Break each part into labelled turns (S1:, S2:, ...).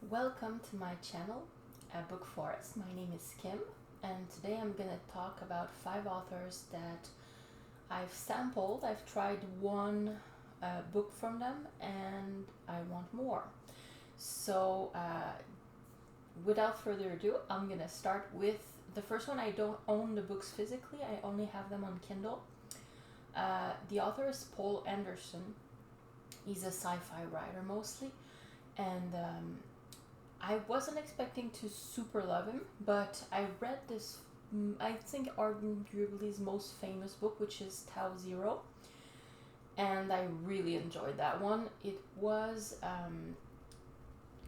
S1: Welcome to my channel, Book Forest. My name is Kim, and today I'm going to talk about 5 authors that I've sampled. I've tried one book from them, and I want more. So, without further ado, I'm going to start with the first one. I don't own the books physically, I only have them on Kindle. The author is Poul Anderson. He's a sci-fi writer mostly, and I wasn't expecting to super love him, but I read this, I think, arguably his most famous book, which is Tau Zero, and I really enjoyed that one. It was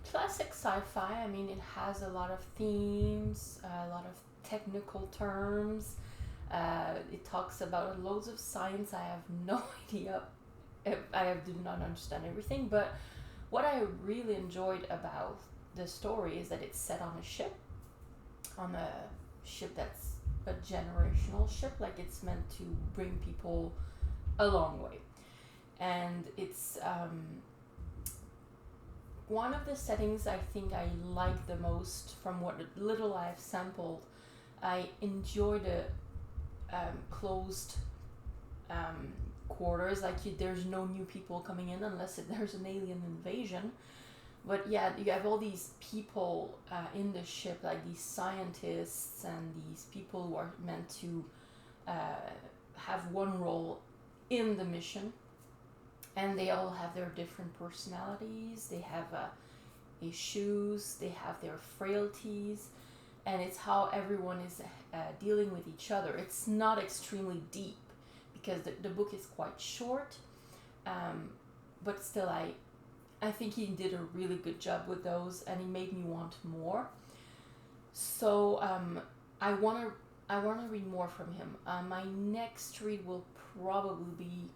S1: classic sci-fi. I mean, it has a lot of themes, a lot of technical terms. It talks about loads of science. I have no idea. I do not understand everything, but what I really enjoyed about the story is that it's set on a ship that's a generational ship, like it's meant to bring people a long way. And it's one of the settings I think I like the most from what little I've sampled. I enjoy the closed quarters, like there's no new people coming in unless there's an alien invasion. But yeah, you have all these people in the ship, like these scientists and these people who are meant to have one role in the mission, and they all have their different personalities. They have issues, they have their frailties, and it's how everyone is dealing with each other. It's not extremely deep because the book is quite short, but still I think he did a really good job with those, and he made me want more. So I want to read more from him. My next read will probably be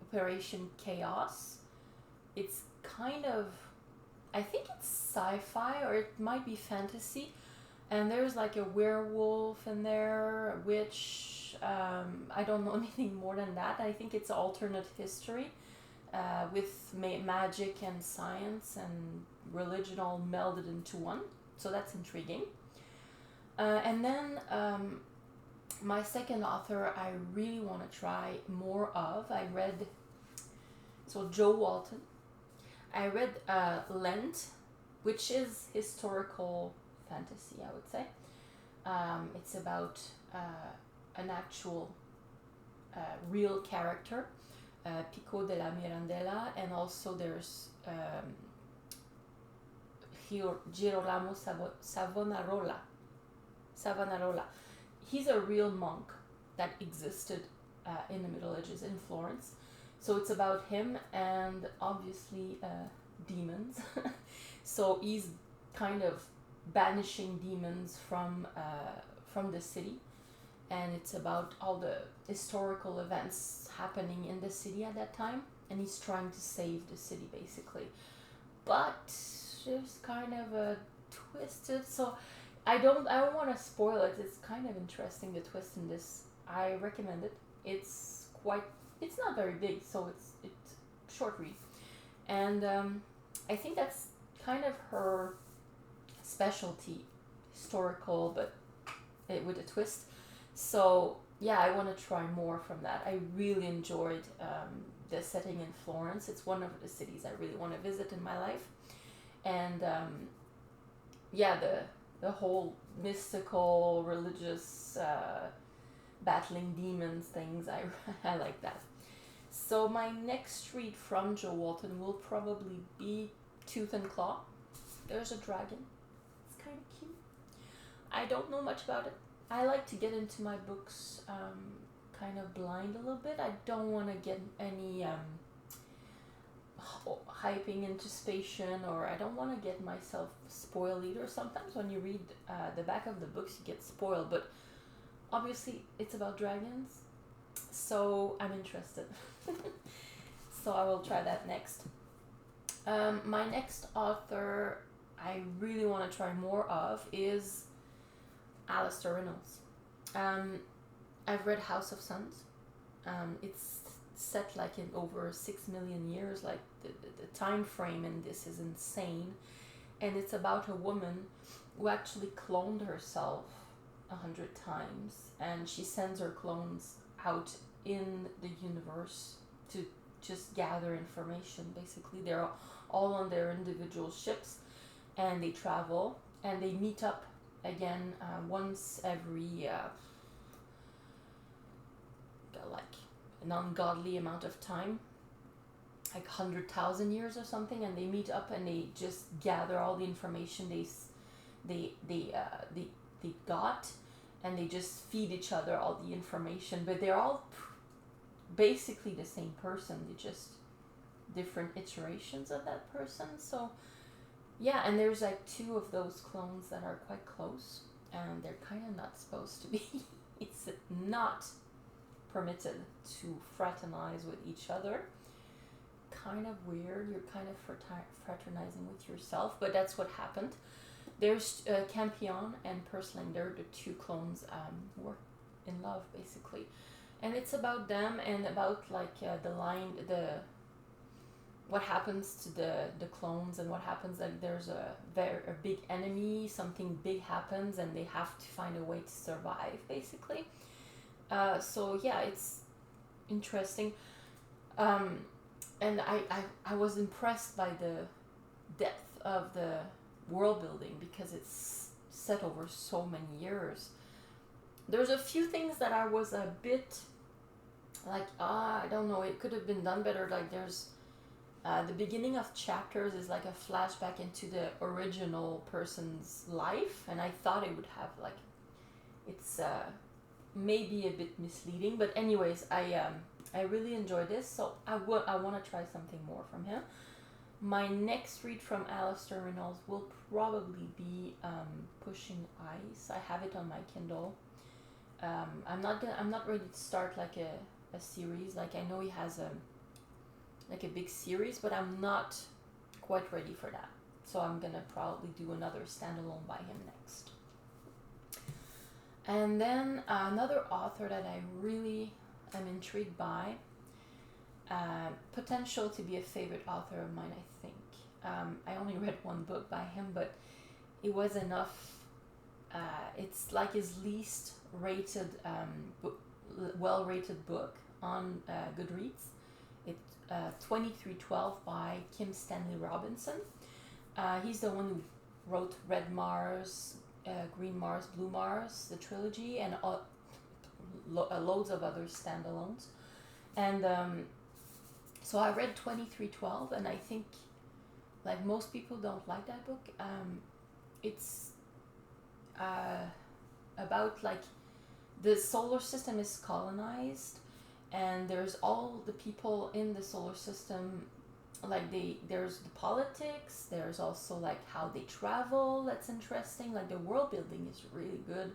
S1: Operation Chaos. It's kind of, I think it's sci-fi, or it might be fantasy, and there's like a werewolf in there, a witch. I don't know anything more than that. I think it's alternate history. With magic and science and religion all melded into one. So that's intriguing. And then my second author I really want to try more of. Jo Walton. I read Lent, which is historical fantasy, I would say. It's about an actual real character, Pico della Mirandela, and also there's Girolamo Savonarola. He's a real monk that existed in the Middle Ages in Florence. So it's about him and obviously demons. So he's kind of banishing demons from the city, and it's about all the historical events happening in the city at that time, and he's trying to save the city basically. But there's kind of a twisted, so I don't want to spoil it. It's kind of interesting, the twist in this. I recommend it. It's not very big, so it's short read, and I think that's kind of her specialty, historical but with a twist. So yeah, I want to try more from that. I really enjoyed the setting in Florence. It's one of the cities I really want to visit in my life, and yeah, the whole mystical, religious, battling demons things. I like that. So my next read from Jo Walton will probably be Tooth and Claw. There's a dragon. It's kind of cute. I don't know much about it. I like to get into my books kind of blind a little bit. I don't want to get any hyping anticipation, or I don't want to get myself spoiled either. Sometimes when you read the back of the books, you get spoiled, but obviously it's about dragons, so I'm interested. So I will try that next. My next author I really want to try more of is Alastair Reynolds. I've read House of Suns. It's set like in over 6 million years. Like the time frame in this is insane. And it's about a woman who actually cloned herself 100 times, and she sends her clones out in the universe to just gather information. Basically, they're all on their individual ships, and they travel and they meet up again once every like an ungodly amount of time, like 100,000 years or something, and they meet up and they just gather all the information they got, and they just feed each other all the information. But they're all basically the same person. They're just different iterations of that person. So yeah, and there's like 2 of those clones that are quite close, and they're kind of not supposed to be. It's not permitted to fraternize with each other. Kind of weird. You're kind of fraternizing with yourself, but that's what happened. There's Campion and Purslane. They're the 2 clones who are in love, basically, and it's about them and about like what happens to the clones, and what happens, like there's a big enemy, something big happens, and they have to find a way to survive, basically. So yeah, it's interesting. And I was impressed by the depth of the world building, because it's set over so many years. There's a few things that I was a bit like, I don't know, it could have been done better. Like there's the beginning of chapters is like a flashback into the original person's life, and I thought it would have like, it's maybe a bit misleading, but anyways, I really enjoy this, so I want to try something more from him. My next read from Alastair Reynolds will probably be Pushing Ice. I have it on my Kindle. I'm not ready to start like a series. Like I know he has a big series, but I'm not quite ready for that. So I'm gonna probably do another standalone by him next. And then another author that I really am intrigued by, potential to be a favorite author of mine, I think. I only read 1 book by him, but it was enough. It's like his least rated, well-rated book on Goodreads. It's 2312 by Kim Stanley Robinson. He's the one who wrote Red Mars, Green Mars, Blue Mars, the trilogy, and loads of other standalones. And so I read 2312, and I think like most people don't like that book. It's about like the solar system is colonized, and there's all the people in the solar system, like there's the politics, there's also like how they travel. That's interesting. Like the world building is really good,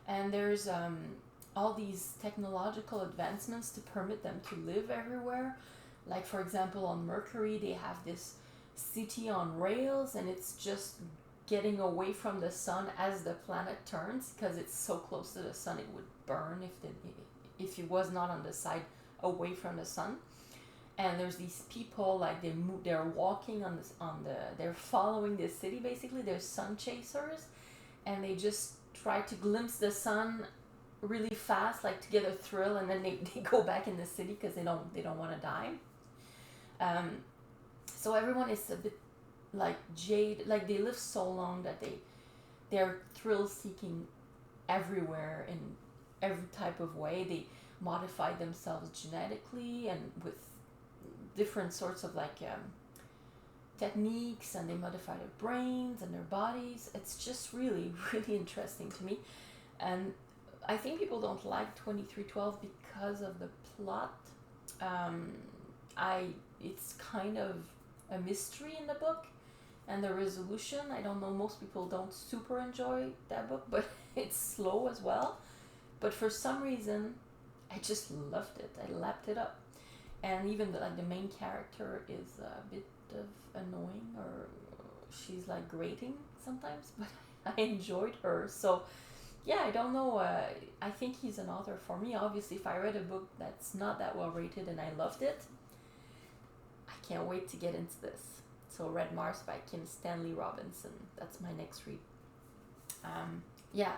S1: and there's all these technological advancements to permit them to live everywhere. Like for example, on Mercury they have this city on rails, and it's just getting away from the sun as the planet turns, because it's so close to the sun it would burn if it was not on the side away from the sun. And there's these people, like they're walking they're following the city, basically. They're sun chasers, and they just try to glimpse the sun really fast, like to get a thrill, and then they go back in the city because they don't want to die. So everyone is a bit like jade, like they live so long that they're thrill seeking everywhere in every type of way. They modify themselves genetically and with different sorts of like techniques, and they modify their brains and their bodies. It's just really, really interesting to me. And I think people don't like 2312 because of the plot. It's kind of a mystery in the book, and the resolution, I don't know, most people don't super enjoy that book, but it's slow as well. But for some reason, I just loved it. I lapped it up. And even the main character is a bit of annoying, or she's like grating sometimes, but I enjoyed her. So yeah, I don't know. I think he's an author for me. Obviously, if I read a book that's not that well rated and I loved it, I can't wait to get into this. So, Red Mars by Kim Stanley Robinson. That's my next read. Yeah,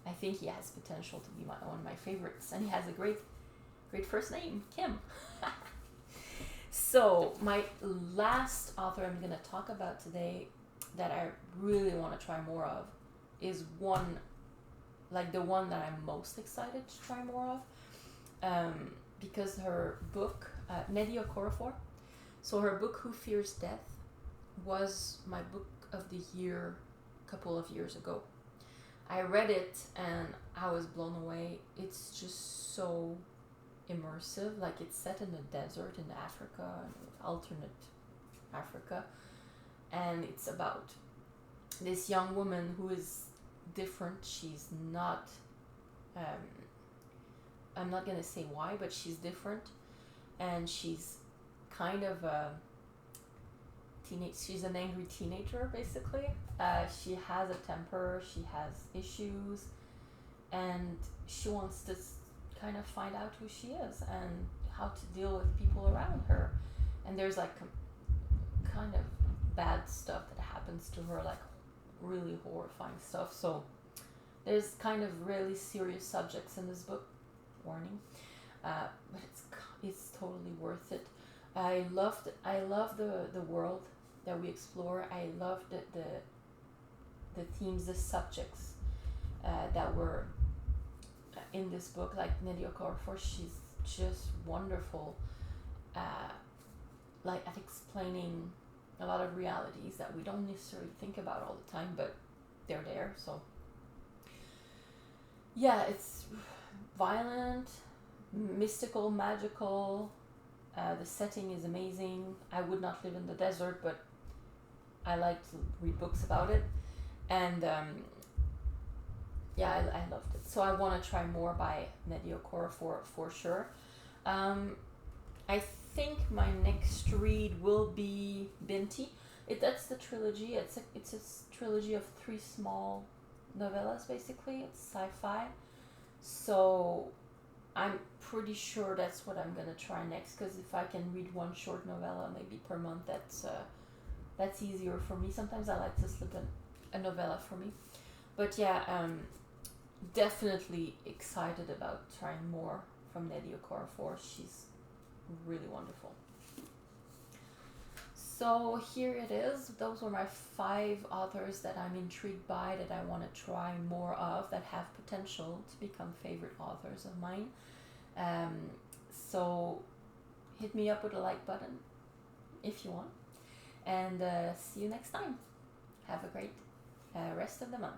S1: I think he has potential to be one of my favorites, and he has a great first name, Kim. So, my last author I'm going to talk about today that I really want to try more of is the one that I'm most excited to try more of, because her book, Nnedi Okorafor, so her book Who Fears Death was my book of the year a couple of years ago. I read it and I was blown away. It's just so immersive. Like, it's set in the desert in Africa, alternate Africa, and it's about this young woman who is different. She's not I'm not gonna say why, but she's different, and she's kind of a she's an angry teenager, basically. She has a temper, she has issues, and she wants to kind of find out who she is and how to deal with people around her. And there's like kind of bad stuff that happens to her, like really horrifying stuff. So there's kind of really serious subjects in this book, warning, but it's totally worth it. I love the world that we explore. I love the themes, the subjects that were in this book. Like Nnedi Okorafor, she's just wonderful, like at explaining a lot of realities that we don't necessarily think about all the time, but they're there. So yeah, it's violent, mystical, magical. The setting is amazing. I would not live in the desert, but I like to read books about it. And yeah, I loved it. So I want to try more by Nnedi Okorafor for sure. I think my next read will be Binti. That's the trilogy. It's a trilogy of 3 small novellas, basically. It's sci-fi. So I'm pretty sure that's what I'm gonna try next, because if I can read one short novella maybe per month, that's easier for me. Sometimes I like to slip a novella for me, but yeah, definitely excited about trying more from Nnedi Okorafor. She's really wonderful. So here it is. Those were my 5 authors that I'm intrigued by, that I want to try more of, that have potential to become favorite authors of mine. So hit me up with a like button if you want, and see you next time. Have a great rest of the month.